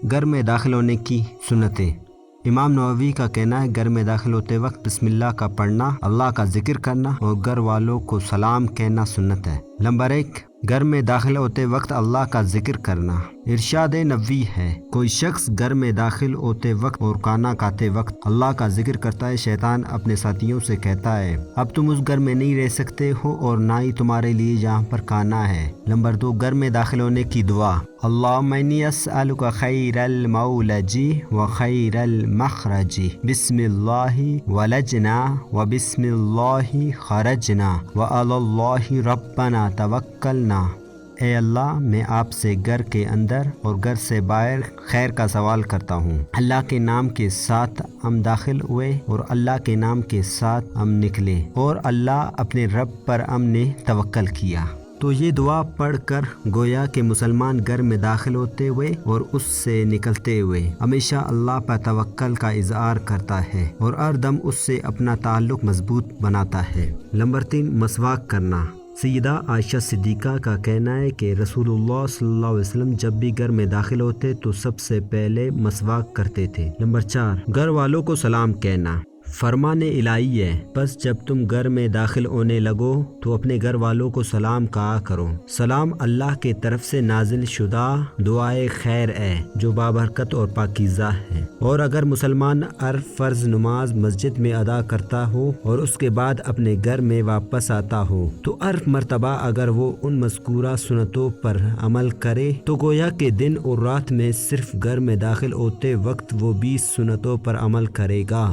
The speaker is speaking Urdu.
گھر میں داخل ہونے کی سنتیں۔ امام نووی کا کہنا ہے گھر میں داخل ہوتے وقت بسم اللہ کا پڑھنا، اللہ کا ذکر کرنا اور گھر والوں کو سلام کہنا سنت ہے۔ نمبر 1، گھر میں داخل ہوتے وقت اللہ کا ذکر کرنا۔ ارشاد نبوی ہے، کوئی شخص گھر میں داخل ہوتے وقت اور کھانا کھاتے وقت اللہ کا ذکر کرتا ہے، شیطان اپنے ساتھیوں سے کہتا ہے اب تم اس گھر میں نہیں رہ سکتے ہو اور نہ ہی تمہارے لیے جہاں پر کھانا ہے۔ نمبر 2، گھر میں داخل ہونے کی دعا۔ اللہم انی اسألک خیر المولج و خیر المخرج، بسم اللہ ولجنا و بسم اللہ خرجنا و علی اللہ ربنا توکلنا۔ اے اللہ، میں آپ سے گھر کے اندر اور گھر سے باہر خیر کا سوال کرتا ہوں۔ اللہ کے نام کے ساتھ ہم داخل ہوئے اور اللہ کے نام کے ساتھ ہم نکلے اور اللہ اپنے رب پر ہم نے توکل کیا۔ تو یہ دعا پڑھ کر گویا کہ مسلمان گھر میں داخل ہوتے ہوئے اور اس سے نکلتے ہوئے ہمیشہ اللہ پر توکل کا اظہار کرتا ہے اور ہر دم اس سے اپنا تعلق مضبوط بناتا ہے۔ نمبر 3، مسواک کرنا۔ سیدہ عائشہ صدیقہ کا کہنا ہے کہ رسول اللہ صلی اللہ علیہ وسلم جب بھی گھر میں داخل ہوتے تو سب سے پہلے مسواک کرتے تھے۔ نمبر 4، گھر والوں کو سلام کہنا۔ فرمان الہی ہے، بس جب تم گھر میں داخل ہونے لگو تو اپنے گھر والوں کو سلام کہا کرو۔ سلام اللہ کے طرف سے نازل شدہ دعائے خیر ہے جو بابرکت اور پاکیزہ ہے، اور اگر مسلمان ہر فرض نماز مسجد میں ادا کرتا ہو اور اس کے بعد اپنے گھر میں واپس آتا ہو تو ہر مرتبہ اگر وہ ان مذکورہ سنتوں پر عمل کرے تو گویا کہ دن اور رات میں صرف گھر میں داخل ہوتے وقت وہ 20 سنتوں پر عمل کرے گا۔